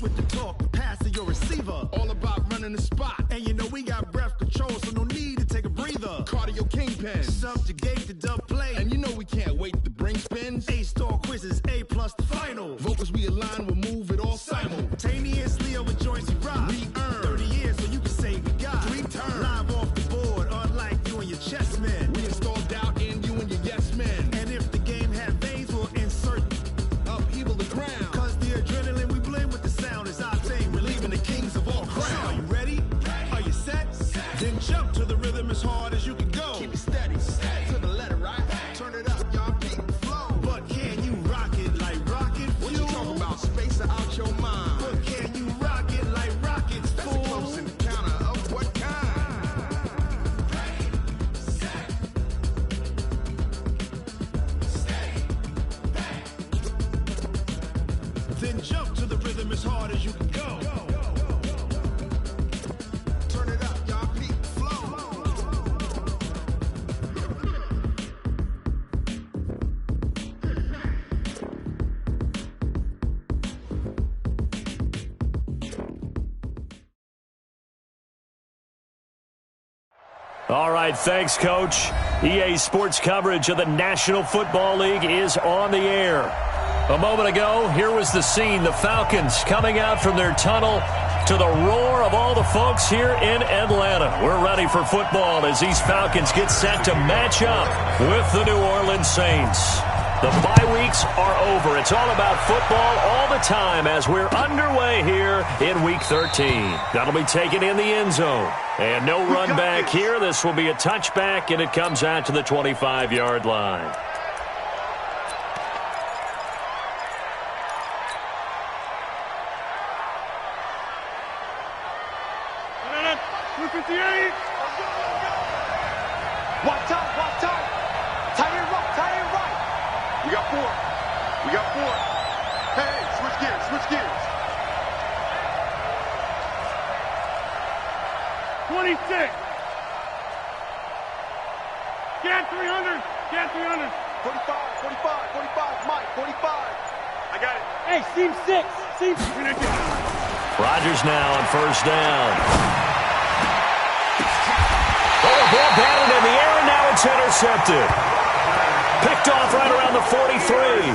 with the talk, the pass of your receiver. All about running the spot. And you know we got breath control, so no need to take a breather. Cardio kingpin. Subjugate the dub play. And you know we can't wait to bring spins. A-star quizzes, A+ the final. Vocals we align, we'll move it all simultaneously over joints we rock. We earn 30 years so you can say we got 3 turns. Live off the board, unlike you and your chess men. We install doubt in you and your yes men. And if the game had veins, we'll insert upheaval the ground. Cause the adrenaline we blend with the sound is our thing. We're leaving the kings of all crowns. Are you ready? Are you set? Then jump to the rhythm as hard as you can go. Keep it steady, to the letter, right? Turn it up, y'all, keep the flow. But can you rock it like rocket fuel? What you talking about? Space or out your mind? But can you rock it like rockets, That's fool? a close encounter of what kind? Then jump to the rhythm as hard as you can go. Turn it up, y'all, keep the flow. All right, thanks, Coach. EA Sports coverage of the National Football League is on the air. A moment ago, here was the scene. The Falcons coming out from their tunnel to the roar of all the folks here in Atlanta. We're ready for football as these Falcons get set to match up with the New Orleans Saints. The bye weeks are over. It's all about football all the time as we're underway here in Week 13. That'll be taken in the end zone. And no run back here. This will be a touchback, and it comes out to the 25-yard line. Watch out. Tight end right. We got 4. Hey, switch gears. 26. Get 300. 45, Mike, 45. I got it. Hey, seam 6. Rodgers now on first down. Ball batted in the air, and now it's intercepted. Picked off right around the 43.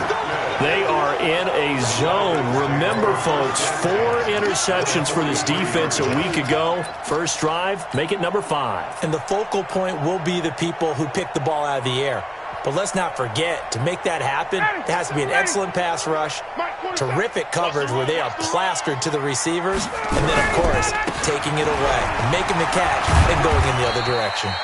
They are in a zone. Remember, folks, 4 interceptions for this defense a week ago. First drive, make it number 5. And the focal point will be the people who pick the ball out of the air. But let's not forget, to make that happen, there has to be an excellent pass rush, terrific coverage where they are plastered to the receivers, and then, of course, taking it away, making the catch, and going in the other direction.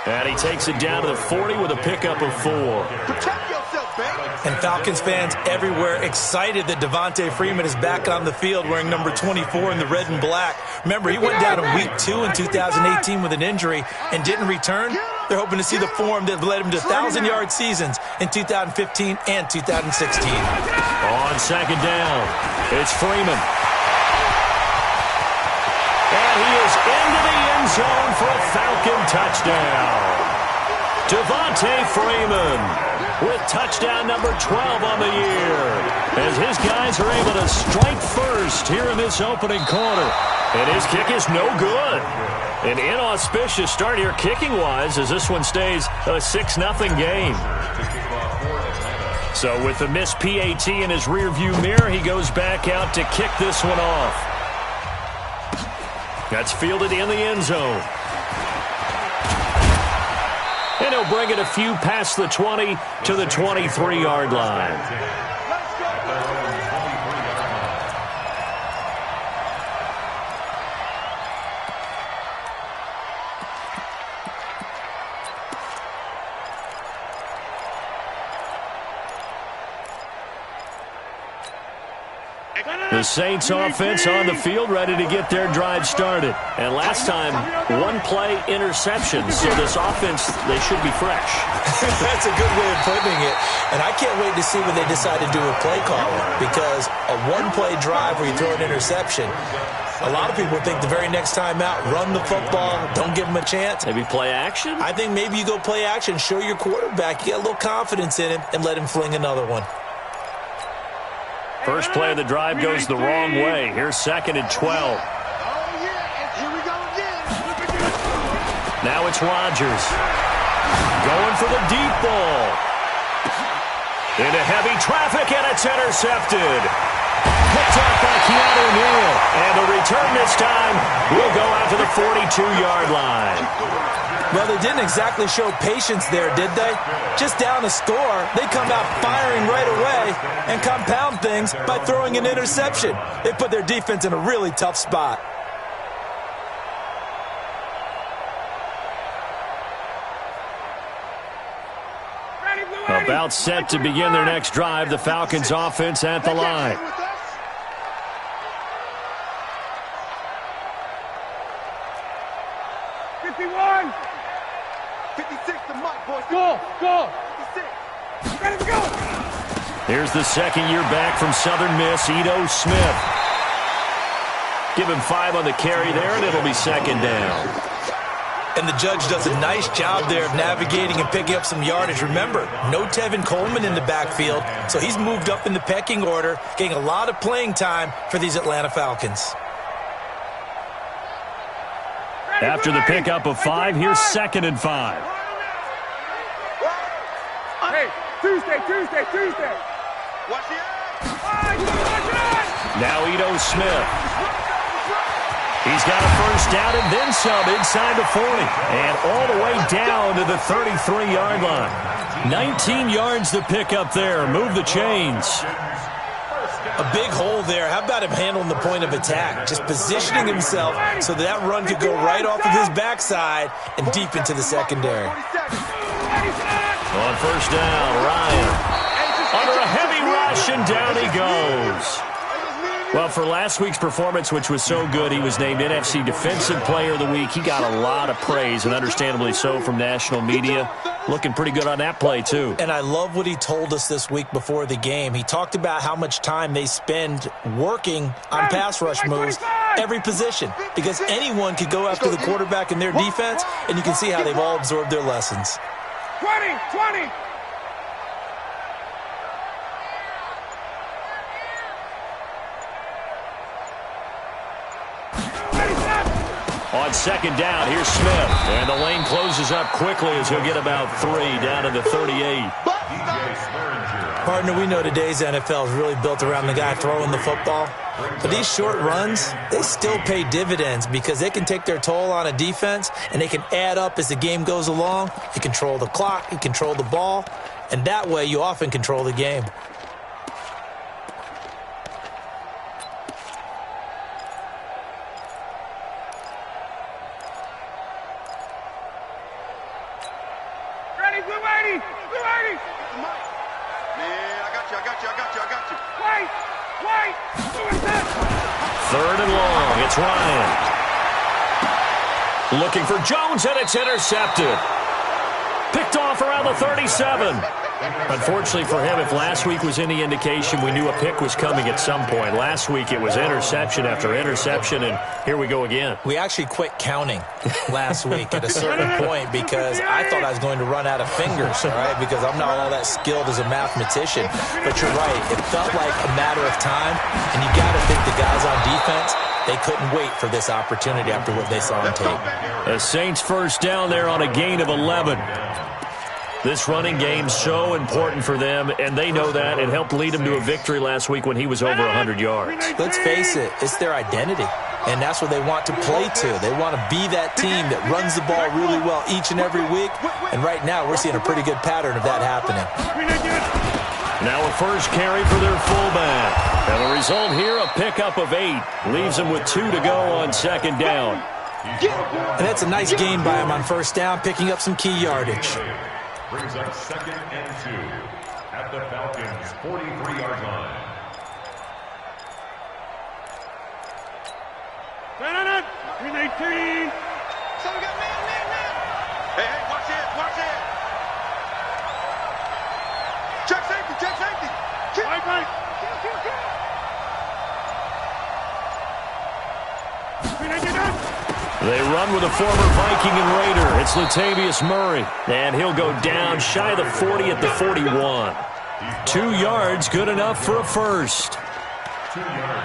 And he takes it down to the 40 with a pickup of 4. Protect yourself, baby. And Falcons fans everywhere excited that Devontae Freeman is back on the field wearing number 24 in the red and black. Remember, he went down in Week 2 in 2018 with an injury and didn't return. They're hoping to see the form that led him to 1,000-yard seasons in 2015 and 2016. On second down, it's Freeman. And he is into the end zone for a Falcon touchdown. Devontae Freeman with touchdown number 12 on the year as his guys are able to strike first here in this opening quarter. And his kick is no good. An inauspicious start here kicking-wise as this one stays a 6-0 game. So with the missed PAT in his rearview mirror, he goes back out to kick this one off. That's fielded in the end zone. And he'll bring it a few past the 20 to the 23-yard line. The Saints offense on the field, ready to get their drive started. And last time, 1-play interception. So this offense, they should be fresh. That's a good way of putting it. And I can't wait to see when they decide to do a play calling, because a 1-play drive where you throw an interception, a lot of people think the very next time out, run the football, don't give them a chance. Maybe play action? I think maybe you go play action, show your quarterback, you get a little confidence in him, and let him fling another one. First play of the drive goes the wrong way. Here's 2nd and 12. Here we go again. Now it's Rodgers. Going for the deep ball. Into heavy traffic, and it's intercepted. Picked up by Keanu Neal. And the return this time will go out to the 42-yard line. Well, they didn't exactly show patience there, did they? Just down a score, they come out firing right away and compound things by throwing an interception. They put their defense in a really tough spot. About set to begin their next drive, the Falcons offense at the line. Here's the second-year back from Southern Miss, Ito Smith. Give him 5 on the carry there, and it'll be 2nd down. And the judge does a nice job there of navigating and picking up some yardage. Remember, no Tevin Coleman in the backfield, so he's moved up in the pecking order, getting a lot of playing time for these Atlanta Falcons. After the pickup of 5, here's 2nd and 5. Hey, Tuesday. Watch the Now Ito Smith. He's got a first down and then some inside the 40. And all the way down to the 33-yard line. 19 yards to pick up there. Move the chains. A big hole there. How about him handling the point of attack? Just positioning himself so that run could go right off of his backside and deep into the secondary. On first down, Ryan. Under a heavy rush, and down he goes. Well, for last week's performance, which was so good, he was named NFC Defensive Player of the Week. He got a lot of praise, and understandably so, from national media. Looking pretty good on that play, too. And I love what he told us this week before the game. He talked about how much time they spend working on pass rush moves, every position, because anyone could go after the quarterback in their defense, and you can see how they've all absorbed their lessons. 20. On 2nd down, here's Smith. And the lane closes up quickly as he'll get about 3 down to the 38. Partner, we know today's NFL is really built around the guy throwing the football. But these short runs, they still pay dividends because they can take their toll on a defense and they can add up as the game goes along. You control the clock, you control the ball, and that way you often control the game. Third and long, it's Ryan. Looking for Jones, and it's intercepted. Picked off around the 37. Unfortunately for him, if last week was any indication, we knew a pick was coming at some point. Last week it was interception after interception, and here we go again. We actually quit counting last week at a certain point because I thought I was going to run out of fingers, all right, because I'm not all that skilled as a mathematician. But you're right. It felt like a matter of time, and you got to think the guys on defense, they couldn't wait for this opportunity after what they saw on tape. The Saints first down there on a gain of 11. This running game's so important for them, and they know that. It helped lead them to a victory last week when he was over 100 yards. Let's face it, it's their identity, and that's what they want to play to. They want to be that team that runs the ball really well each and every week, and right now we're seeing a pretty good pattern of that happening. Now a first carry for their fullback. And the result here, a pickup of 8. Leaves them with 2 to go on 2nd down. And that's a nice gain by him on first down, picking up some key yardage. Brings up 2nd and 2 at the Falcons' 43-yard line. Green 18. So we got man. Hey, watch it. Check safety. Right. They run with a former Viking and Raider. It's Latavius Murray. And he'll go down shy of the 40 at the 41. 2 yards, good enough for a first.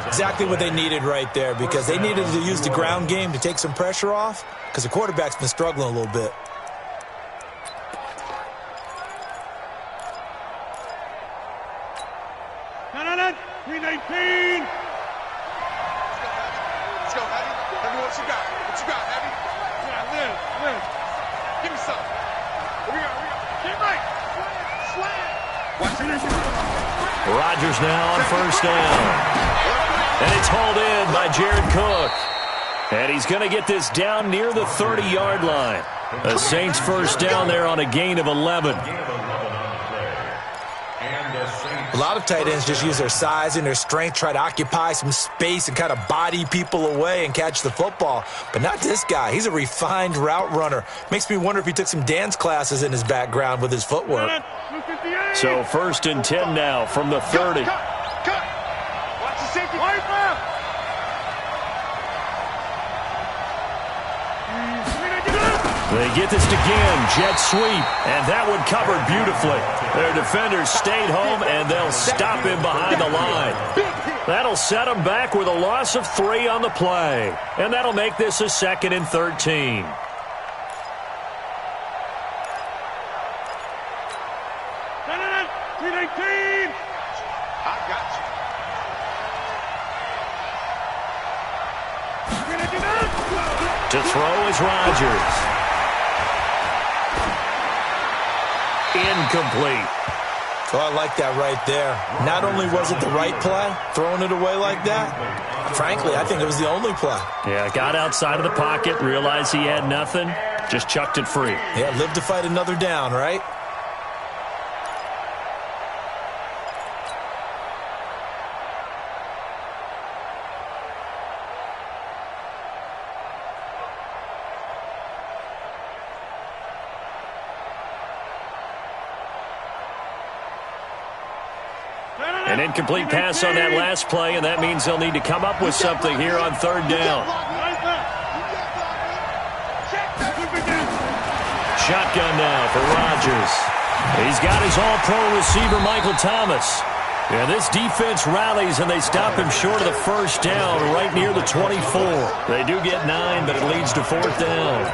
Exactly what they needed right there, because they needed to use the ground game to take some pressure off, because the quarterback's been struggling a little bit. No, 319. Let's go, Heavy. Heavy, what you got? What you got, Heavy? Yeah, live. Give me some. Here we go. Get right. Slam. Watch it. Rodgers now on first down. And it's hauled in by Jared Cook. And he's going to get this down near the 30-yard line. The Saints first down there on a gain of 11. A lot of tight ends just use their size and their strength, try to occupy some space and kind of body people away and catch the football. But not this guy. He's a refined route runner. Makes me wonder if he took some dance classes in his background with his footwork. So 1st and 10 now from the 30. Cut. Watch the safety. Wipe up. They get this again, jet sweep, and that one covered beautifully. Their defenders stayed home, and they'll stop him behind the line. That'll set them back with a loss of 3 on the play, and that'll make this a 2nd and 13. I got you. To throw is Rodgers. Incomplete. So I like that right there. Not only was it the right play, throwing it away like that, frankly, I think it was the only play. Yeah, got outside of the pocket, realized he had nothing, just chucked it free. Yeah, live to fight another down, right? An incomplete pass on that last play, and that means they'll need to come up with something here on 3rd down. Shotgun now for Rodgers. He's got his all-pro receiver, Michael Thomas. And this defense rallies, and they stop him short of the 1st down right near the 24. They do get 9, but it leads to 4th down.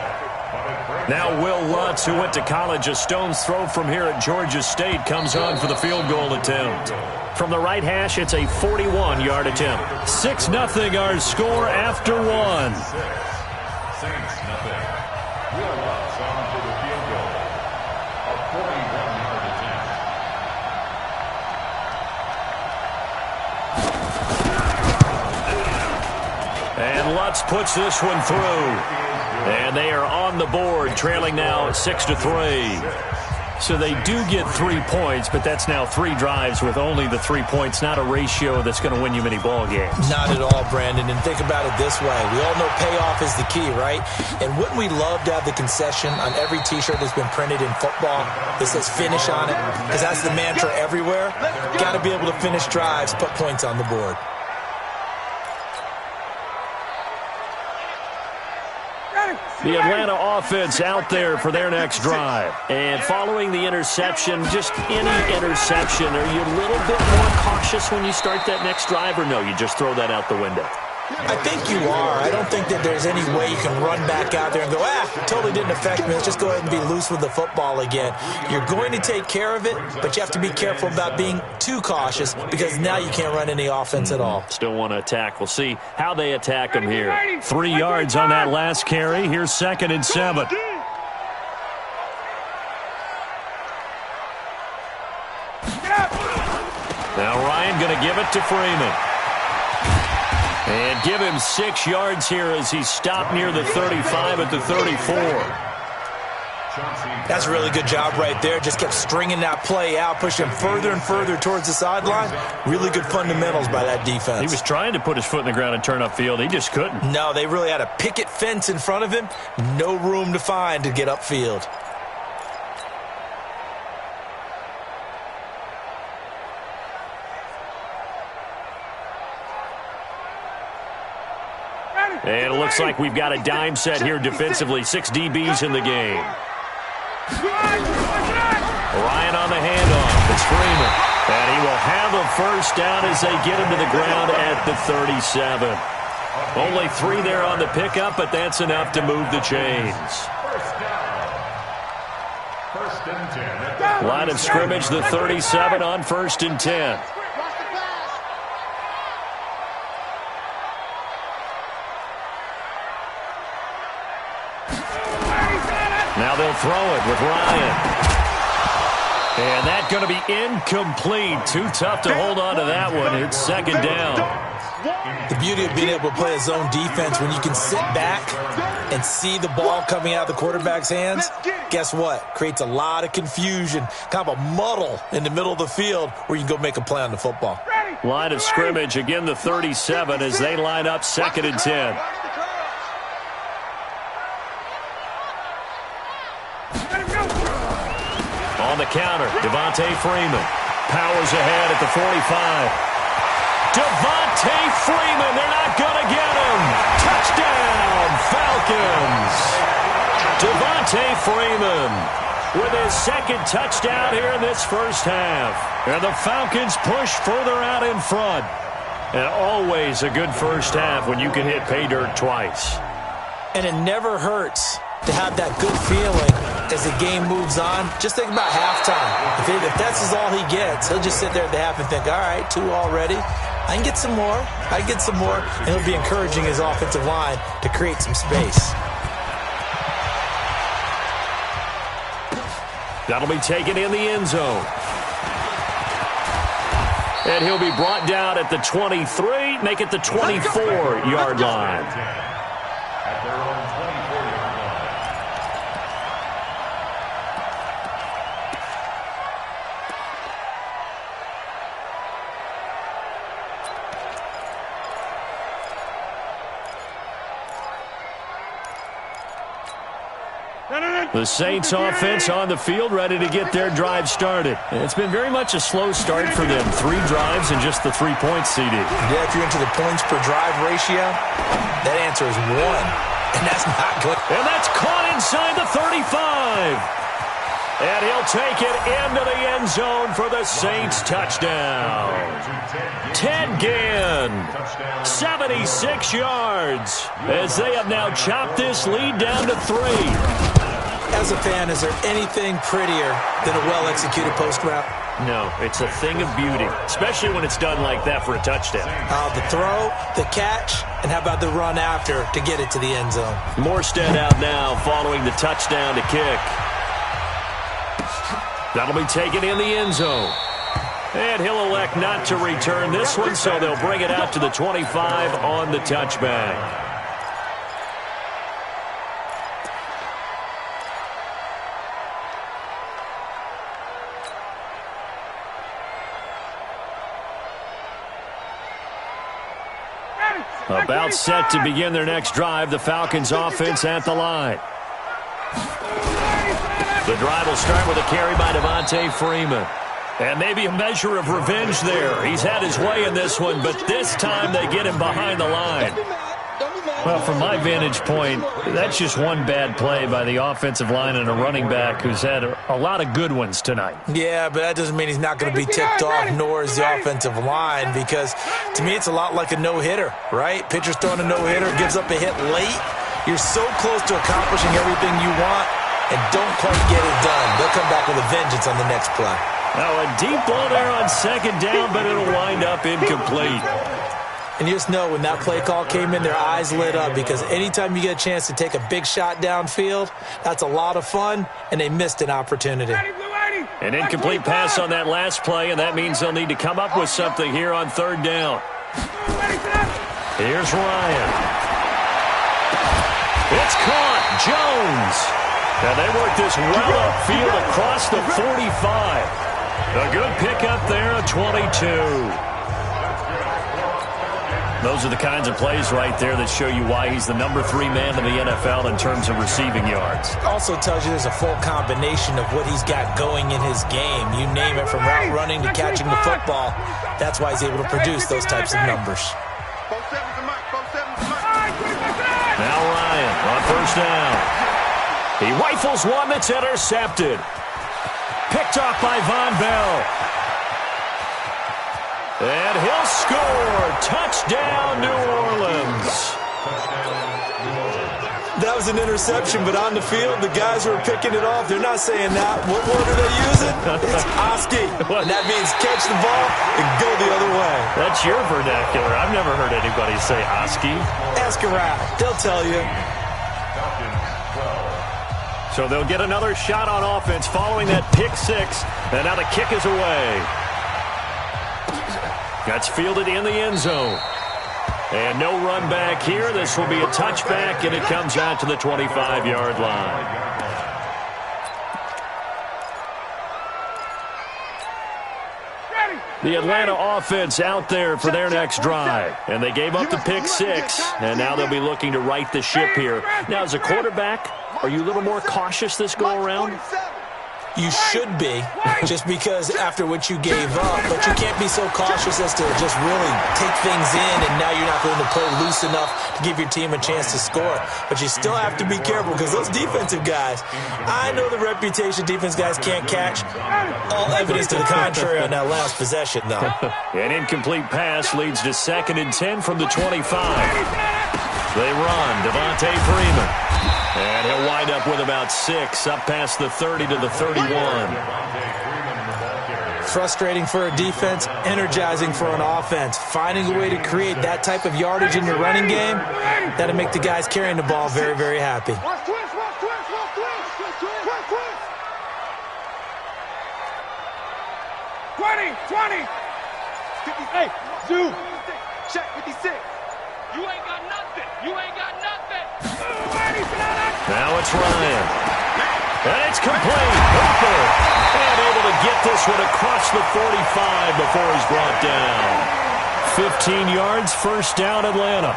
Now Will Lutz, who went to college a stone's throw from here at Georgia State, comes on for the field goal attempt. From the right hash, it's a 41-yard attempt. 6-0 our score after 1. Saints nothing. Will Lutz on for the field goal. A 41-yard attempt. And Lutz puts this one through. And they are on the board, trailing now 6-3. So they do get 3 points, but that's now 3 drives with only the 3 points, not a ratio that's going to win you many ball games. Not at all, Brandon. And think about it this way. We all know payoff is the key, right? And wouldn't we love to have the concession on every T-shirt that's been printed in football that says finish on it? Because that's the mantra everywhere. Got to be able to finish drives, put points on the board. The Atlanta offense out there for their next drive. And following the interception, just any interception, are you a little bit more cautious when you start that next drive, or no, you just throw that out the window? I think you are. I don't think that there's any way you can run back out there and go, totally didn't affect me. Let's just go ahead and be loose with the football again. You're going to take care of it, but you have to be careful about being too cautious because now you can't run any offense at all. Still want to attack. We'll see how they attack them here. 3 yards on that last carry. Here's 2nd and 7. Now Ryan going to give it to Freeman. And give him 6 yards here as he stopped near the 35 at the 34. That's a really good job right there. Just kept stringing that play out, pushing him further and further towards the sideline. Really good fundamentals by that defense. He was trying to put his foot in the ground and turn upfield. He just couldn't. No, they really had a picket fence in front of him. No room to find to get upfield. And it looks like we've got a dime set here defensively. 6 DBs in the game. Ryan on the handoff. It's Freeman. And he will have a first down as they get him to the ground at the 37. Only 3 there on the pickup, but that's enough to move the chains. First and 10. Line of scrimmage, the 37 on 1st and 10. Now they'll throw it with Ryan. And that's going to be incomplete. Too tough to hold on to that one. It's 2nd down. The beauty of being able to play a zone defense when you can sit back and see the ball coming out of the quarterback's hands, guess what? Creates a lot of confusion, kind of a muddle in the middle of the field where you can go make a play on the football. Line of scrimmage, again the 37 as they line up 2nd and 10. On the counter, Devontae Freeman powers ahead at the 45. Devontae Freeman, they're not going to get him. Touchdown, Falcons. Devontae Freeman with his 2nd touchdown here in this first half. And the Falcons push further out in front. And always a good first half when you can hit pay dirt twice. And it never hurts to have that good feeling as the game moves on. Just think about halftime. If that's all he gets, he'll just sit there at the half and think, all right, 2 already. I can get some more. I can get some more. And he'll be encouraging his offensive line to create some space. That'll be taken in the end zone. And he'll be brought down at the 23, make it the 24-yard line. At their own 24-yard line. The Saints offense on the field, ready to get their drive started. It's been very much a slow start for them. 3 drives and just the 3 points, CD. Yeah, if you're into the points per drive ratio, that answer is 1. And that's not good. And that's caught inside the 35. And he'll take it into the end zone for the Saints touchdown. Ted Ginn, 76 yards, as they have now chopped this lead down to 3. As a fan, is there anything prettier than a well-executed post route? No, it's a thing of beauty, especially when it's done like that for a touchdown. The throw, the catch, and how about the run after to get it to the end zone? Morstead out now following the touchdown to kick. That'll be taken in the end zone. And he'll elect not to return this one, so they'll bring it out to the 25 on the touchback. About set to begin their next drive, the Falcons offense at the line. The drive will start with a carry by Devontae Freeman. And maybe a measure of revenge there. He's had his way in this one, but this time they get him behind the line. Well, from my vantage point, that's just one bad play by the offensive line and a running back who's had a lot of good ones tonight. Yeah, but that doesn't mean he's not going to be ticked off, nor is the offensive line, because to me it's a lot like a no-hitter, right? Pitcher's throwing a no-hitter, gives up a hit late. You're so close to accomplishing everything you want and don't quite get it done. They'll come back with a vengeance on the next play. Now a deep ball there on 2nd down, but it'll wind up incomplete. And you just know when that play call came in, their eyes lit up, because anytime you get a chance to take a big shot downfield, that's a lot of fun, and they missed an opportunity. An incomplete pass on that last play, and that means they'll need to come up with something here on 3rd down. Here's Ryan. It's caught. Jones. And they work this well upfield across the 45. A good pickup there, a 22. Those are the kinds of plays right there that show you why he's the number 3 man in the NFL in terms of receiving yards. Also tells you there's a full combination of what he's got going in his game. You name it, from route running to catching the football. That's why he's able to produce those types of numbers. Now Ryan on 1st down. He rifles one that's intercepted. Picked off by Von Bell. And he'll score. Touchdown, New Orleans. That was an interception, but on the field, the guys who are picking it off, they're not saying that. What word are they using? It's Oski. And that means catch the ball and go the other way. That's your vernacular. I've never heard anybody say Oski. Ask around. They'll tell you. So they'll get another shot on offense following that pick six. And now the kick is away. That's fielded in the end zone. And no run back here. This will be a touchback, and it comes out to the 25-yard line. The Atlanta offense out there for their next drive. And they gave up the pick six, and now they'll be looking to right the ship here. Now, as a quarterback, are you a little more cautious this go-around? You should be, just because after what you gave up, but you can't be so cautious as to just really take things in, and now you're not going to play loose enough to give your team a chance to score. But you still have to be careful, because those defensive guys, I know the reputation defense guys can't catch. All evidence to the contrary on that last possession, though. An incomplete pass leads to 2nd and 10 from the 25. They run, Devontae Freeman. And he'll wind up with about 6, up past the 30 to the 31. Frustrating for a defense, energizing for an offense. Finding a way to create that type of yardage in your running game, that'll make the guys carrying the ball very, very happy. 20. Hey, Zoo. Check 56. You ain't got nothing. You ain't got nothing. Now it's Ryan. And it's complete. Hooper. And able to get this one across the 45 before he's brought down. 15 yards, first down, Atlanta.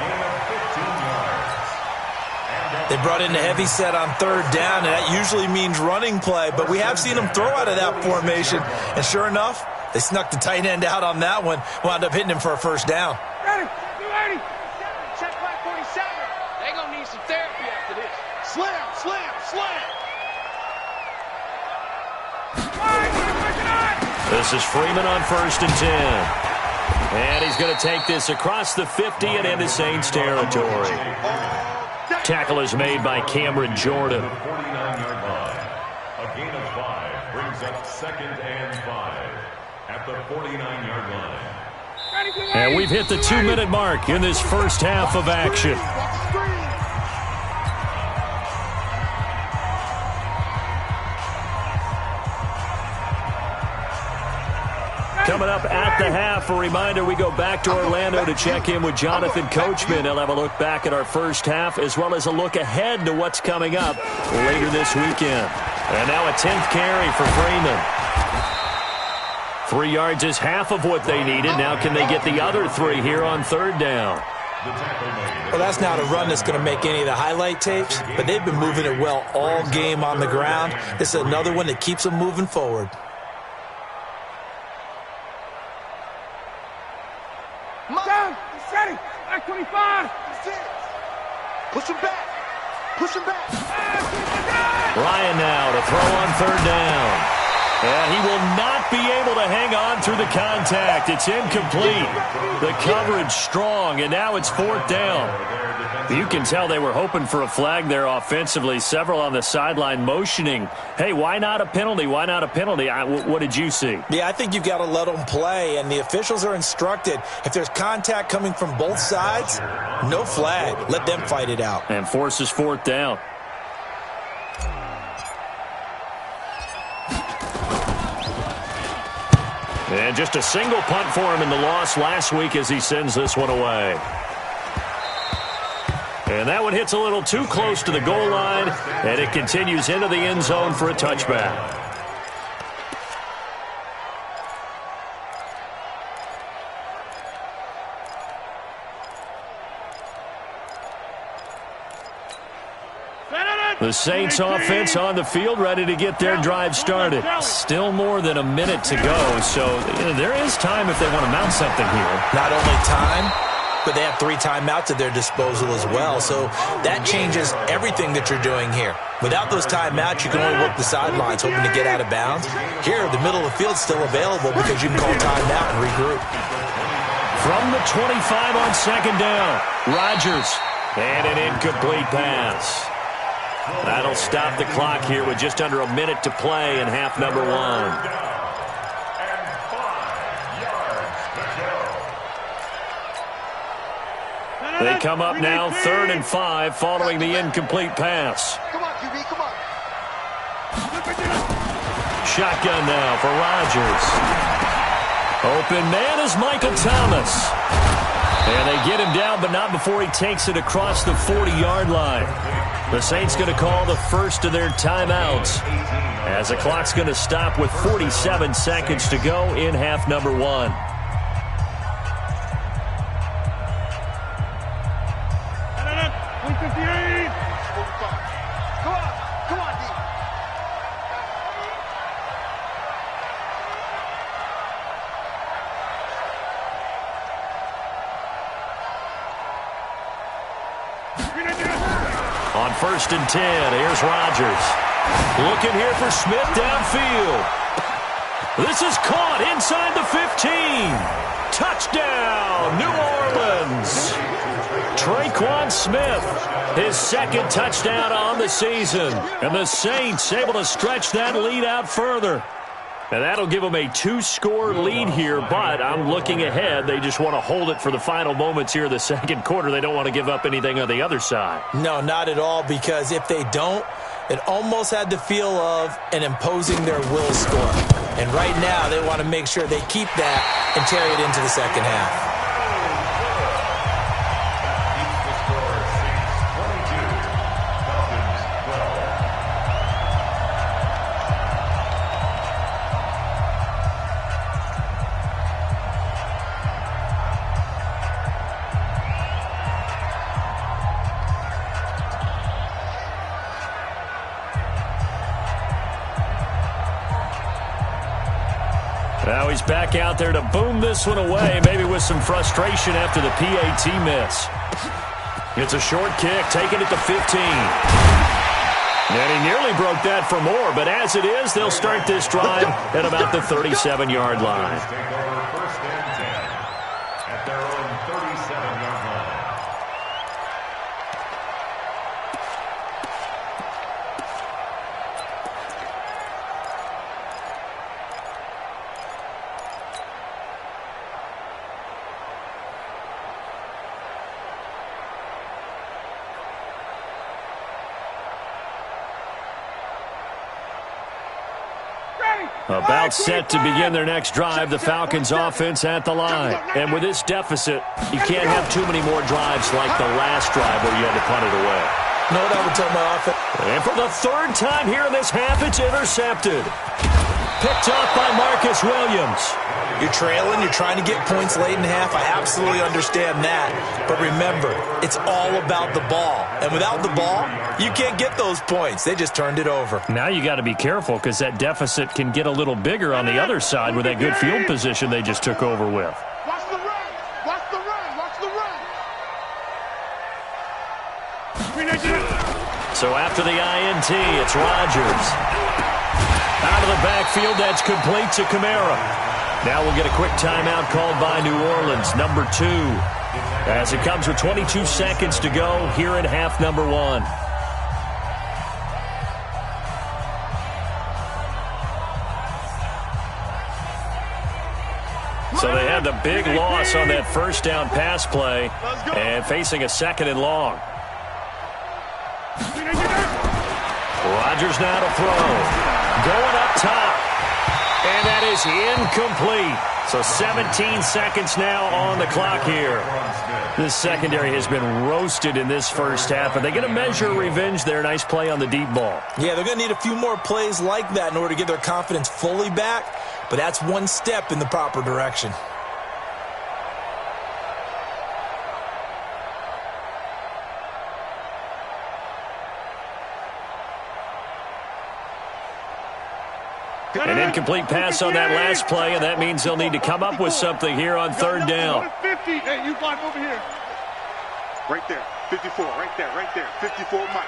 They brought in a heavy set on 3rd down, and that usually means running play, but we have seen them throw out of that formation. And sure enough, they snuck the tight end out on that one, wound up hitting him for a first down. Ready. Check 547. They gonna need some therapy after this. Slam. This is Freeman on 1st and 10. And he's going to take this across the 50 and into Saints territory. Tackle is made by Cameron Jordan. 49-yard line. A gain of 5 brings up 2nd and 5 at the 49-yard line. And we've hit the 2-minute mark in this first half of action. Coming up at the half, a reminder, we go back to Orlando to check in with Jonathan Coachman. He'll have a look back at our first half as well as a look ahead to what's coming up later this weekend. And now a 10th carry for Freeman. 3 yards is half of what they needed. Now can they get the other 3 here on 3rd down? Well, that's not a run that's going to make any of the highlight tapes, but they've been moving it well all game on the ground. This is another one that keeps them moving forward. Down. Ready. Back 25. Push him back. Ryan now to throw on 3rd down. And he will not be able to hang on through the contact. It's incomplete. The coverage strong, and now it's 4th down. You can tell they were hoping for a flag there offensively. Several on the sideline motioning, hey, why not a penalty? Why not a penalty? What did you see? Yeah, I think you've got to let them play, and the officials are instructed. If there's contact coming from both sides, no flag. Let them fight it out. And forces 4th down. And just a single punt for him in the loss last week as he sends this one away. And that one hits a little too close to the goal line, and it continues into the end zone for a touchback. The Saints offense on the field, ready to get their drive started. Still more than a minute to go, so there is time if they want to mount something here. Not only time, but they have 3 timeouts at their disposal as well, so that changes everything that you're doing here. Without those timeouts, you can only work the sidelines, hoping to get out of bounds. Here, the middle of the field's still available because you can call timeout and regroup. From the 25 on second down, Rodgers. And an incomplete pass. That'll stop the clock here with just under a minute to play in half number 1. They come up now 3rd and 5 following the incomplete pass. Come on, QB, come on. Shotgun now for Rodgers. Open man is Michael Thomas. And they get him down, but not before he takes it across the 40-yard line. The Saints going to call the first of their timeouts as the clock's going to stop with 47 seconds to go in half number 1. On 1st and 10, here's Rodgers. Looking here for Smith downfield. This is caught inside the 15. Touchdown, New Orleans. Traquan Smith, his 2nd touchdown on the season. And the Saints able to stretch that lead out further. And that'll give them a 2-score lead here, but I'm looking ahead. They just want to hold it for the final moments here in the second quarter. They don't want to give up anything on the other side. No, not at all, because if they don't, it almost had the feel of an imposing their will score. And right now, they want to make sure they keep that and carry it into the second half. Now he's back out there to boom this one away, maybe with some frustration after the PAT miss. It's a short kick, taking it to 15. And he nearly broke that for more, but as it is, they'll start this drive at about the 37-yard line. At their own 37-yard line. About set to begin their next drive, the Falcons offense at the line. And with this deficit, you can't have too many more drives like the last drive where you had to punt it away. No, that would tell my offense. And for the 3rd time here in this half, it's intercepted. Picked off by Marcus Williams. You're trailing, you're trying to get points late in half. I absolutely understand that. But remember, it's all about the ball. And without the ball, you can't get those points. They just turned it over. Now you got to be careful because that deficit can get a little bigger on the other side with that good field position they just took over with. Watch the run. Watch the run. Watch the run. So after the INT, it's Rodgers. Out of the backfield, that's complete to Kamara. Now we'll get a quick timeout called by New Orleans, number 2. As it comes with 22 seconds to go here in half number 1. So they had the big loss on that first down pass play and facing a 2nd and long. Rodgers now to throw. Going up top. And that is incomplete. So 17 seconds now on the clock here. This secondary has been roasted in this first half. Are they going to measure revenge there? Nice play on the deep ball. Yeah, they're going to need a few more plays like that in order to get their confidence fully back. But that's one step in the proper direction. An incomplete pass on that last play, and that means they'll need to come up with something here on 3rd down. 50. Hey, you block over here. Right there. 54. Right there. Right there. 54, Mike.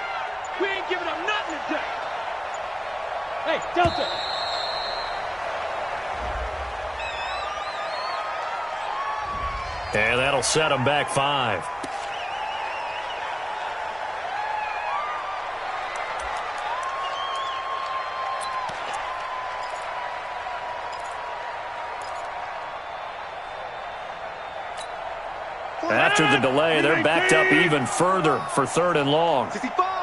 We ain't giving up nothing today. Hey, Delta. And that'll set them back 5. After the delay, they're backed up even further for 3rd and long. 65.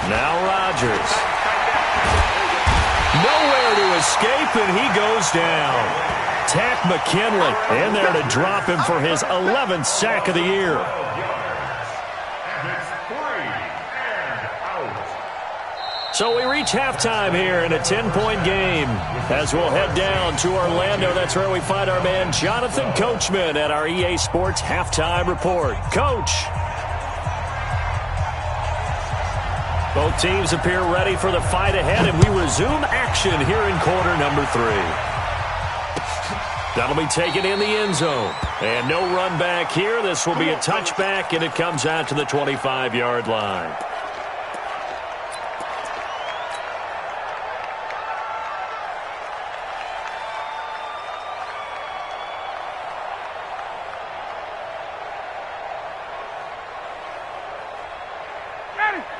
Now Rodgers. Nowhere to escape, and he goes down. Tack McKinley in there to drop him for his 11th sack of the year. So we reach halftime here in a 10-point game. As we'll head down to Orlando, that's where we find our man Jonathan Coachman at our EA Sports Halftime Report. Coach. Both teams appear ready for the fight ahead, and we resume action here in quarter number 3. That'll be taken in the end zone. And no run back here. This will be a touchback, and it comes out to the 25-yard line.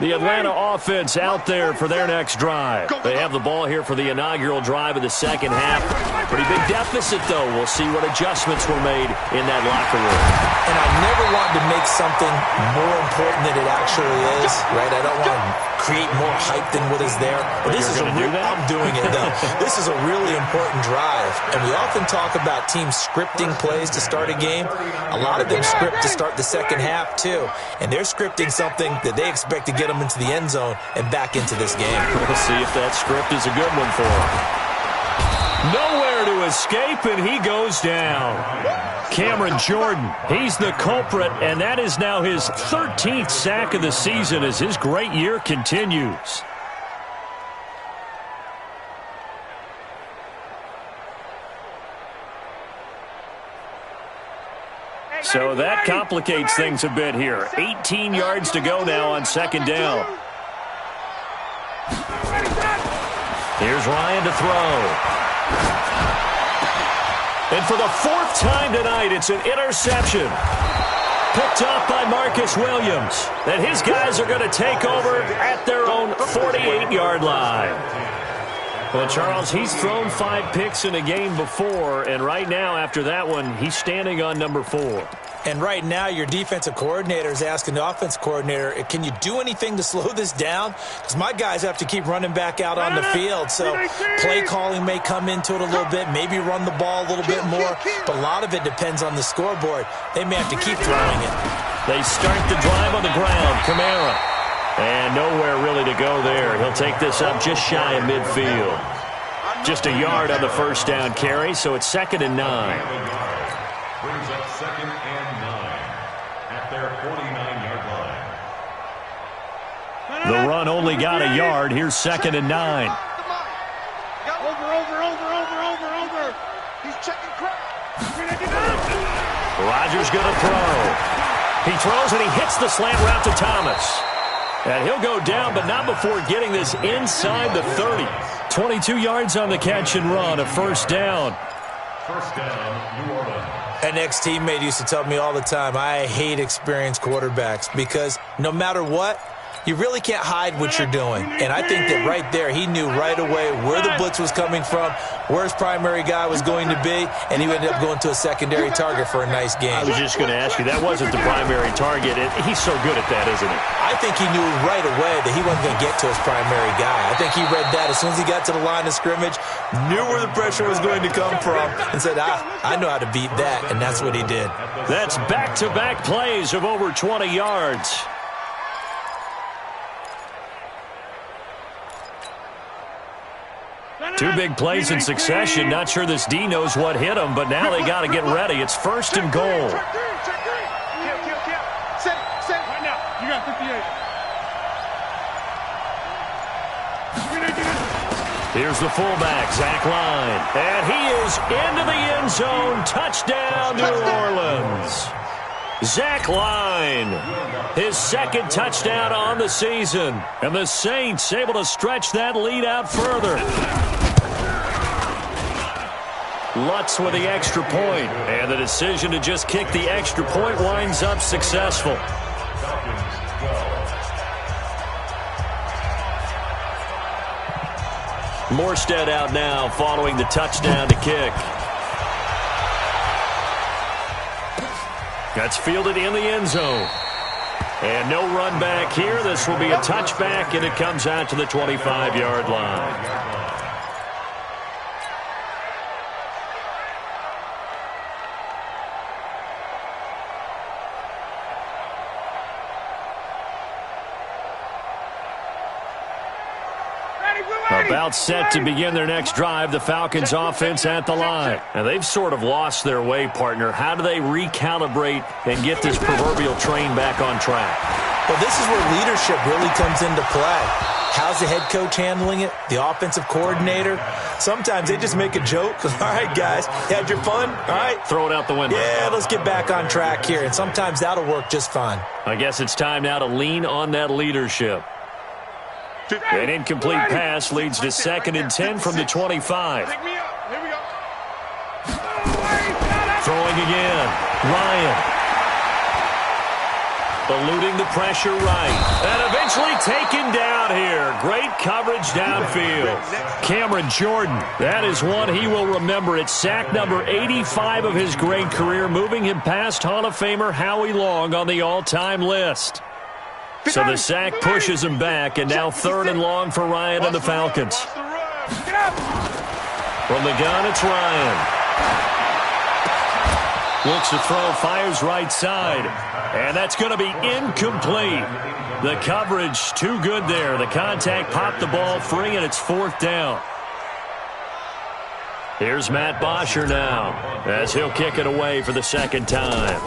The Atlanta offense out there for their next drive. They have the ball here for the inaugural drive of the second half. Pretty big deficit, though. We'll see what adjustments were made in that locker room. And I never wanted to make something more important than it actually is, right? I don't want to create more hype than what is there. But this is I'm doing it, though. This is a really important drive. And we often talk about teams scripting plays to start a game. A lot of them script to start the second half, too. And they're scripting something that they expect to get them into the end zone and back into this game. We'll see if that script is a good one for him. Nowhere to escape, and he goes down. Cameron Jordan, he's the culprit, and that is now his 13th sack of the season as his great year continues. So that complicates things a bit here. 18 yards to go now on second down. Here's Ryan to throw. And for the 4th time tonight, it's an interception. Picked off by Marcus Williams. And his guys are going to take over at their own 48-yard line. Well, Charles, he's thrown 5 picks in a game before, and right now, after that one, he's standing on number 4. And right now, your defensive coordinator is asking the offensive coordinator, can you do anything to slow this down? Because my guys have to keep running back out on the field. So play calling may come into it a little bit, maybe run the ball a little bit more. But a lot of it depends on the scoreboard. They may have to keep throwing it. They start the drive on the ground. Kamara. And nowhere really to go there. He'll take this up just shy of midfield. Just a yard on the first down carry, so it's 2nd and 9. Brings up 2nd and 9 at their 49-yard line. The run only got a yard. Here's 2nd and 9. Over. He's checking crap. Rodgers going to throw. He throws and he hits the slant route to Thomas. And he'll go down, but not before getting this inside the 30. 22 yards on the catch and run, a first down. First down, New Orleans. An ex-teammate used to tell me all the time, I hate experienced quarterbacks because no matter what, you really can't hide what you're doing. And I think that right there, he knew right away where the blitz was coming from, where his primary guy was going to be, and he ended up going to a secondary target for a nice game. I was just going to ask you, that wasn't the primary target. He's so good at that, isn't he? I think he knew right away that he wasn't going to get to his primary guy. I think he read that as soon as he got to the line of scrimmage, knew where the pressure was going to come from, and said, I know how to beat that, and that's what he did. That's back-to-back plays of over 20 yards. Two big plays in succession. Not sure this D knows what hit him, but now they got to get ready. It's 1st and goal. Set right now. You got 58. Here's the fullback, Zach Line. And he is into the end zone. Touchdown, New Orleans. Zach Line, his second touchdown on the season. And the Saints able to stretch that lead out further. Lutz with the extra point, and the decision to just kick the extra point winds up successful. Morstead out now following the touchdown to kick. That's fielded in the end zone. And no run back here. This will be a touchback, and it comes out to the 25-yard line. About set to begin their next drive, the Falcons offense at the line. And they've sort of lost their way, partner. How do they recalibrate and get this proverbial train back on track? Well, this is where leadership really comes into play. How's the head coach handling it? The offensive coordinator? Sometimes they just make a joke. All right, guys, you had your fun? All right. Throw it out the window. Yeah, let's get back on track here. And sometimes that'll work just fine. I guess it's time now to lean on that leadership. An incomplete pass leads to 2nd and 10 from the 25. Throwing again. Ryan. Eluding the pressure right. And eventually taken down here. Great coverage downfield. Cameron Jordan. That is one he will remember. It's sack number 85 of his great career, moving him past Hall of Famer Howie Long on the all-time list. So the sack pushes him back, and now 3rd and long for Ryan and the Falcons. From the gun, it's Ryan. Looks to throw, fires right side. And that's going to be incomplete. The coverage too good there. The contact popped the ball free, and it's 4th down. Here's Matt Bosher now as he'll kick it away for the 2nd time.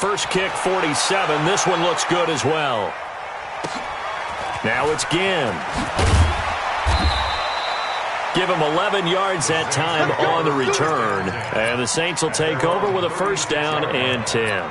First kick, 47. This one looks good as well. Now it's Ginn. Give him 11 yards that time on the return. And the Saints will take over with a 1st down and 10.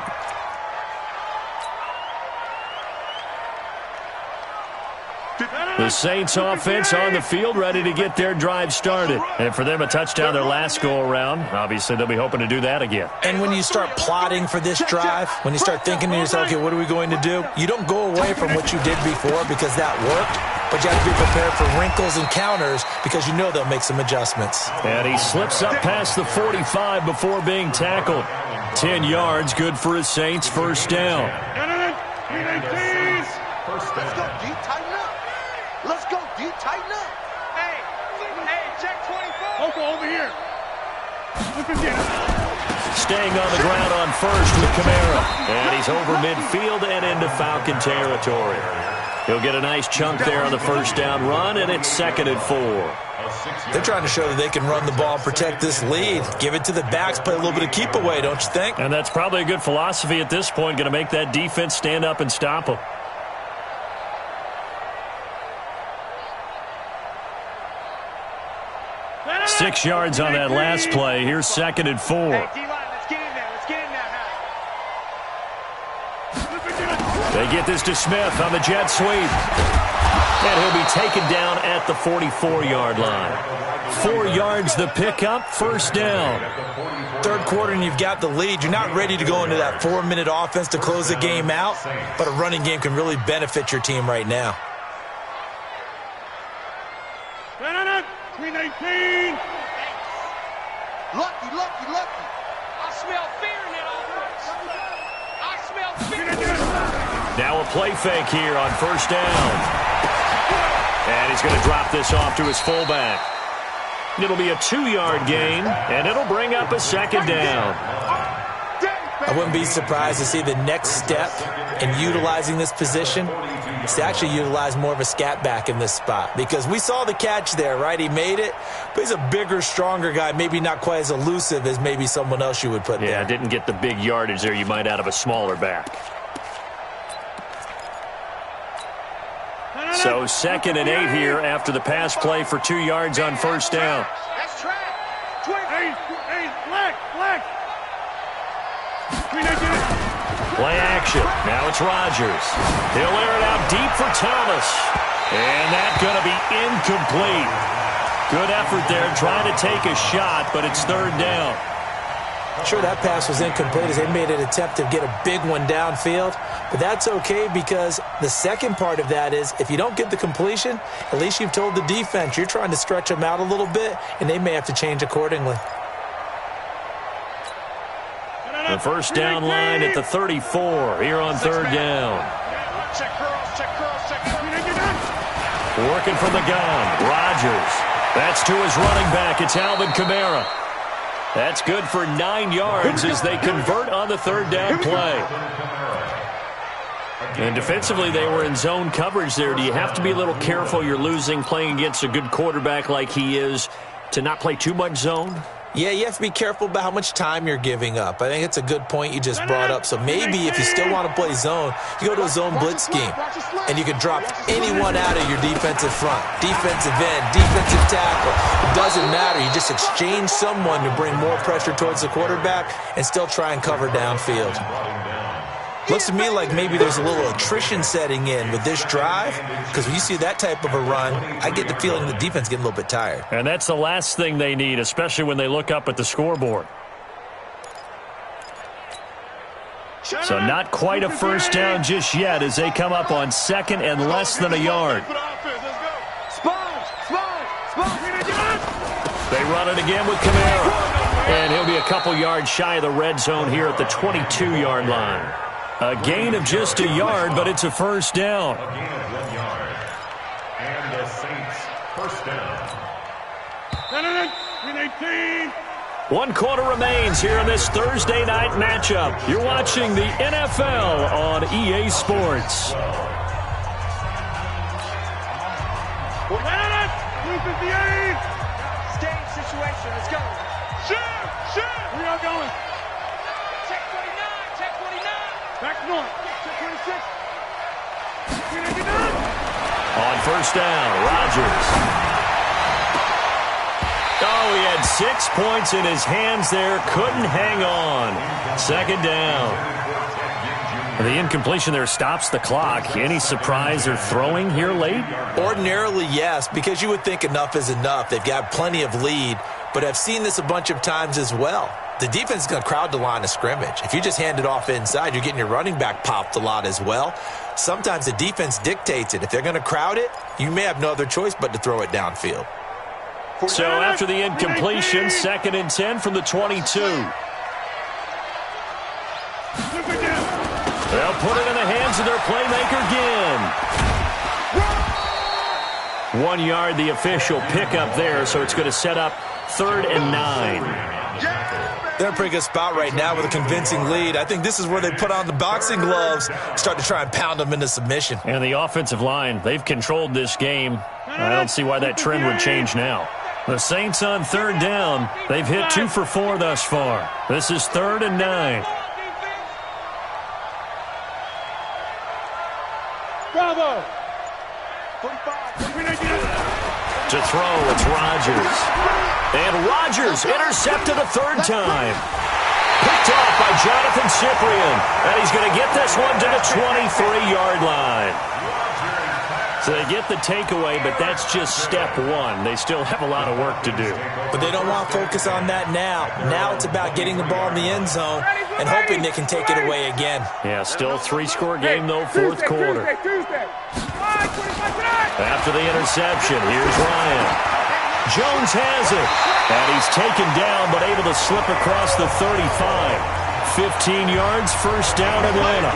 The Saints offense on the field, ready to get their drive started. And for them, a touchdown their last go-around. Obviously, they'll be hoping to do that again. And when you start plotting for this drive, when you start thinking to yourself, okay, what are we going to do? You don't go away from what you did before because that worked. But you have to be prepared for wrinkles and counters because you know they'll make some adjustments. And he slips up past the 45 before being tackled. 10 yards, good for his Saints, 1st down. Let's go, D, tighten up. Let's go, D, tighten up. Hey, check 24. Local over here. Staying on the ground on 1st with Kamara. And he's over midfield and into Falcon territory. He'll get a nice chunk there on the 1st down run, and it's 2nd and 4. They're trying to show that they can run the ball and protect this lead. Give it to the backs, play a little bit of keep away, don't you think? And that's probably a good philosophy at this point, going to make that defense stand up and stop them. Six yards on that last play. Here's 2nd and 4. Hey, D-line, let's get in there. Let's get in there. They get this to Smith on the jet sweep. And he'll be taken down at the 44-yard line. 4 yards the pickup, 1st down. 3rd quarter and you've got the lead. You're not ready to go into that 4-minute offense to close the game out, but a running game can really benefit your team right now. 319. Lucky. I smell fear in that offense. I smell fear. Now a play fake here on 1st down. And he's going to drop this off to his fullback. It'll be a 2-yard gain, and it'll bring up a 2nd down. I wouldn't be surprised to see the next step in utilizing this position is to actually utilize more of a scat back in this spot. Because we saw the catch there, right? He made it, but he's a bigger, stronger guy, maybe not quite as elusive as maybe someone else you would put there. Yeah, didn't get the big yardage there you might out of a smaller back. So 2nd and 8 here after the pass play for 2 yards on 1st down. That's track. Hey, black. Play action. Now it's Rodgers. He'll air it out deep for Thomas. And that's going to be incomplete. Good effort there trying to take a shot, but it's third down. Sure, that pass was incomplete as they made an attempt to get a big one downfield. But that's okay because the second part of that is if you don't get the completion, at least you've told the defense you're trying to stretch them out a little bit, and they may have to change accordingly. The first down line at the 34 here on third down. Working from the gun, Rodgers. That's to his running back. It's Alvin Kamara. That's good for 9 yards as they convert on the third down play. And defensively, they were in zone coverage there. Do you have to be a little careful? You're losing playing against a good quarterback like he is to not play too much zone? Yeah, you have to be careful about how much time you're giving up. I think it's a good point you just brought up. So maybe if you still want to play zone, you go to a zone blitz scheme. And you can drop anyone out of your defensive front. Defensive end, defensive tackle. It doesn't matter. You just exchange someone to bring more pressure towards the quarterback and still try and cover downfield. Looks to me like maybe there's a little attrition setting in with this drive, because when you see that type of a run, I get the feeling the defense getting a little bit tired. And that's the last thing they need, especially when they look up at the scoreboard. So not quite a first down just yet as they come up on second and less than a yard. They run it again with Kamara. And he'll be a couple yards shy of the red zone here at the 22-yard line. A gain of just a yard, but it's a first down. A gain of 1 yard. And the Saints first down. 1 quarter remains here in this Thursday night matchup. You're watching the NFL on EA Sports. Stage situation. Let's go. Shoot! We are going. Check 49. Check 49. Back north. Check 26. On first down, Rodgers. Oh, he had 6 points in his hands there. Couldn't hang on. Second down. The incompletion there stops the clock. Any surprise they're throwing here late? Ordinarily, yes, because you would think enough is enough. They've got plenty of lead, but I've seen this a bunch of times as well. The defense is going to crowd the line of scrimmage. If you just hand it off inside, you're getting your running back popped a lot as well. Sometimes the defense dictates it. If they're going to crowd it, you may have no other choice but to throw it downfield. So after the incompletion, 2nd and 10 from the 22. They'll put it in the hands of their playmaker again. 1 yard, the official pickup there, so it's going to set up 3rd and 9. They're in a pretty good spot right now with a convincing lead. I think this is where they put on the boxing gloves, start to try and pound them into submission. And the offensive line, they've controlled this game. I don't see why that trend would change now. The Saints on 3rd down. They've hit 2 for 4 thus far. This is 3rd and 9. Bravo! To throw, it's Rodgers. And Rodgers intercepted a 3rd time. Picked off by Jonathan Cyprien. And he's going to get this one to the 23-yard line. So they get the takeaway, but that's just step 1. They still have a lot of work to do. But they don't want to focus on that now. Now it's about getting the ball in the end zone and hoping they can take it away again. Yeah, still 3-score game, though, 4th quarter. After the interception, here's Ryan. Jones has it. And he's taken down, but able to slip across the 35. 15 yards, first down, Atlanta.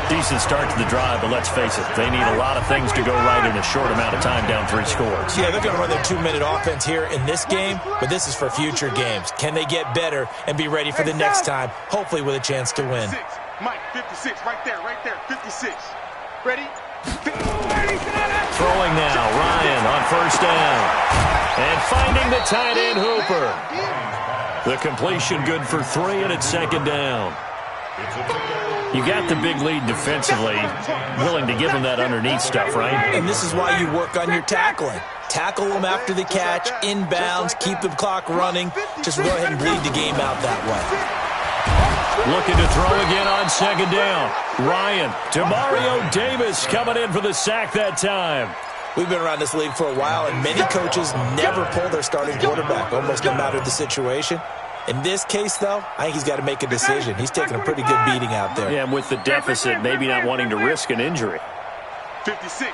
Decent start to the drive, but let's face it, they need a lot of things to go right in a short amount of time, down 3 scores. Yeah, they're going to run their 2-minute offense here in this game, but this is for future games. Can they get better and be ready for the next time, hopefully with a chance to win? Mike, 56, right there, 56. Ready? Throwing now, Ryan on first down. And finding the tight end, Hooper. The completion good for 3, and it's 2nd down. You got the big lead defensively, willing to give them that underneath stuff, right? And this is why you work on your tackling. Tackle them after the catch, inbounds, keep the clock running. Just go ahead and bleed the game out that way. Looking to throw again on second down. Ryan to Mario Davis coming in for the sack that time. We've been around this league for a while, and many coaches never pull their starting quarterback, almost no matter the situation. In this case, though, I think he's got to make a decision. He's taking a pretty good beating out there. Yeah, and with the deficit, maybe not wanting to risk an injury. 56.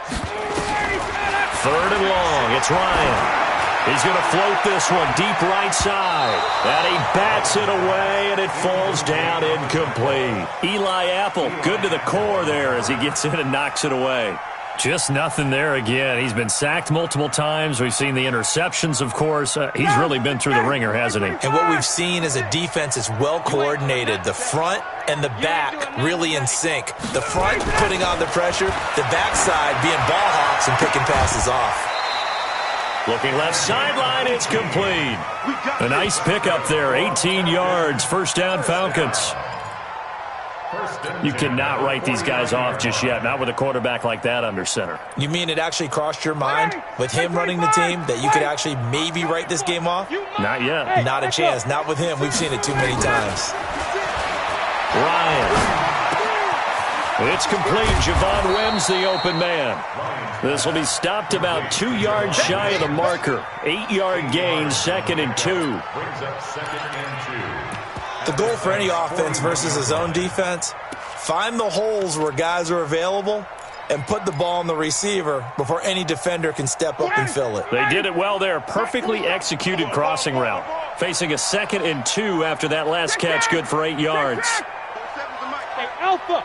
Third and long. It's Ryan. He's going to float this one deep right side. And he bats it away, and it falls down incomplete. Eli Apple, good to the core there as he gets in and knocks it away. Just nothing there again. He's been sacked multiple times. We've seen the interceptions, of course. He's really been through the ringer, hasn't he? And what we've seen is a defense that's well coordinated. The front and the back really in sync. The front putting on the pressure, the backside being ball hawks and picking passes off. Looking left sideline, it's complete. A nice pickup there, 18 yards, first down Falcons. You cannot write these guys off just yet, not with a quarterback like that under center. You mean it actually crossed your mind with him running the team that you could actually maybe write this game off? Not yet. Not a chance. Not with him. We've seen it too many times. Ryan. It's complete. Javon Wims, the open man. This will be stopped about 2 yards shy of the marker. 8-yard gain, 2nd and 2. Brings up 2nd and 2. The goal for any offense versus a zone defense, find the holes where guys are available and put the ball on the receiver before any defender can step up and fill it. They did it well there. Perfectly executed crossing route. Facing a 2nd and 2 after that last catch, good for 8 yards. Hey, Alpha.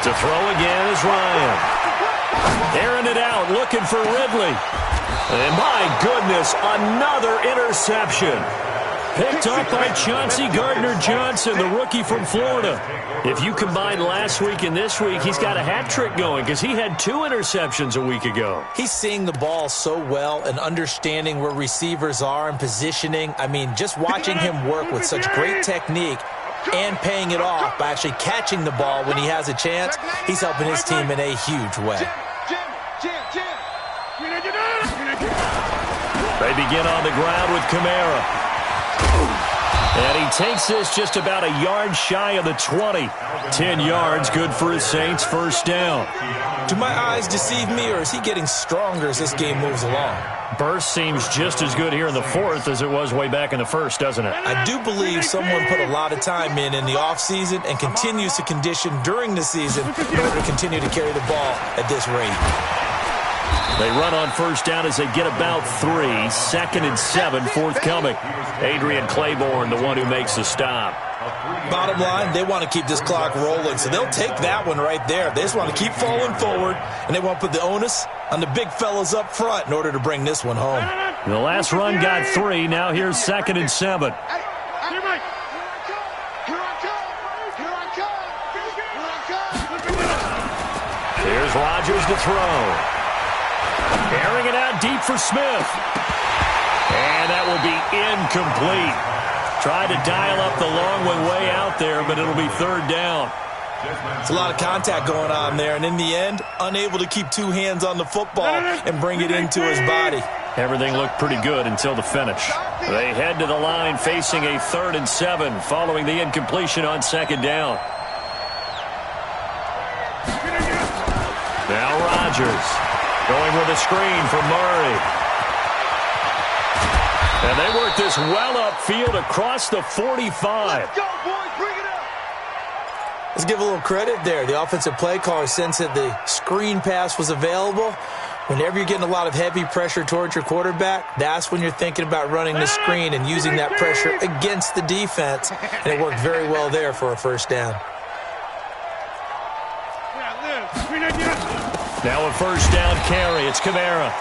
To throw again is Ryan. Airing it out, looking for Ridley. And my goodness, another interception. Picked up by Chauncey Gardner-Johnson, the rookie from Florida. If you combine last week and this week, he's got a hat trick going because he had 2 interceptions a week ago. He's seeing the ball so well and understanding where receivers are and positioning. I mean, just watching him work with such great technique and paying it off by actually catching the ball when he has a chance, he's helping his team in a huge way. They begin on the ground with Kamara. And he takes this just about a yard shy of the 20. 10 yards, good for his Saints, first down. Do my eyes deceive me, or is he getting stronger as this game moves along? Burst seems just as good here in the 4th as it was way back in the 1st, doesn't it? I do believe someone put a lot of time in the offseason and continues to condition during the season in order to continue to carry the ball at this rate. They run on first down as they get about 3. 2nd and 7, forthcoming. Adrian Claiborne, the one who makes the stop. Bottom line, they want to keep this clock rolling, so they'll take that one right there. They just want to keep falling forward, and they want to put the onus on the big fellas up front in order to bring this one home. The last run got 3. Now here's 2nd and 7. Here's Rodgers to throw. Airing it out deep for Smith. And that will be incomplete. Tried to dial up the long one way out there, but it'll be 3rd down. It's a lot of contact going on there, and in the end, unable to keep 2 hands on the football and bring it into his body. Everything looked pretty good until the finish. They head to the line facing a 3rd and 7 following the incompletion on 2nd down. Now Rodgers going with a screen for Murray. And they work this well upfield across the 45. Let's go, boys. Bring it up. Let's give a little credit there. The offensive play caller sensed that the screen pass was available. Whenever you're getting a lot of heavy pressure towards your quarterback, that's when you're thinking about running the screen and using that pressure against the defense. And it worked very well there for a first down. Now a first down carry. It's Kamara.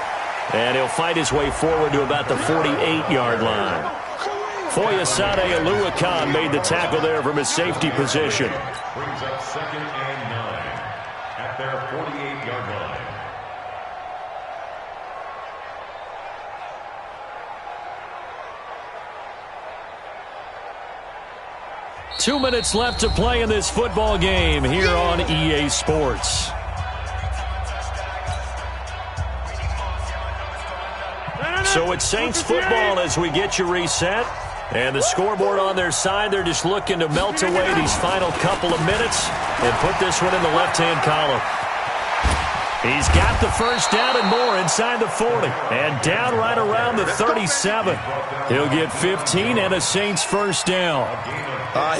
And he'll fight his way forward to about the 48-yard line. Foyesade Oluwakan made the tackle there from his safety position. Brings up 2nd and 9 at their 48-yard line. Two minutes left to play in this football game here on EA Sports. So it's Saints football as we get you reset. And the scoreboard on their side, they're just looking to melt away these final couple of minutes and put this one in the left-hand column. He's got the first down and more inside the 40. And down right around the 37. He'll get 15 and a Saints first down.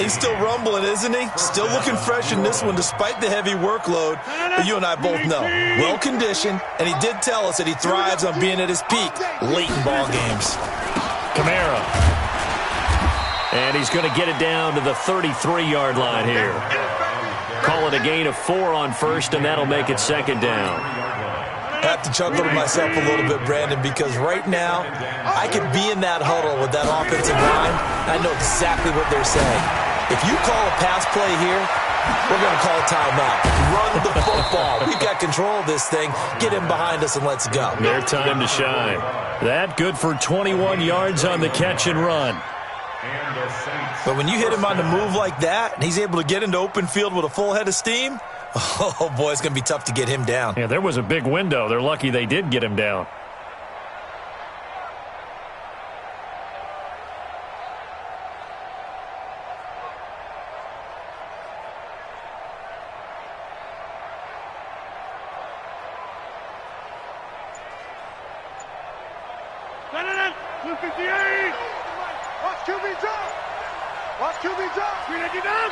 He's still rumbling, isn't he? Still looking fresh in this one despite the heavy workload. But you and I both know, well-conditioned, and he did tell us that he thrives on being at his peak late in ball games. Kamara. And he's going to get it down to the 33-yard line here. Call it a gain of 4 on first, and that'll make it second down. I have to chuckle to myself a little bit, Brandon, because right now I could be in that huddle with that offensive line, and I know exactly what they're saying. If you call a pass play here, we're going to call a timeout. Run the football. We've got control of this thing. Get him behind us and let's go. Their time to shine. That good for 21 yards on the catch and run. But when you hit him on the move like that, and he's able to get into open field with a full head of steam, oh, boy, it's going to be tough to get him down. Yeah, there was a big window. They're lucky they did get him down.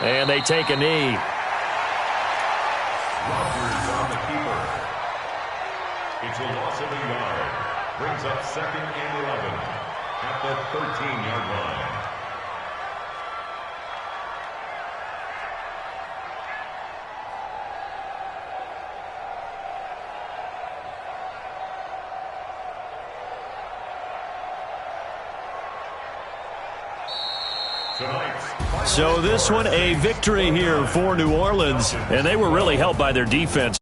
And they take a knee. It's a loss of a yard. Brings up second and 11 at the 13-yard line. So this one a victory here for New Orleans, and they were really helped by their defense.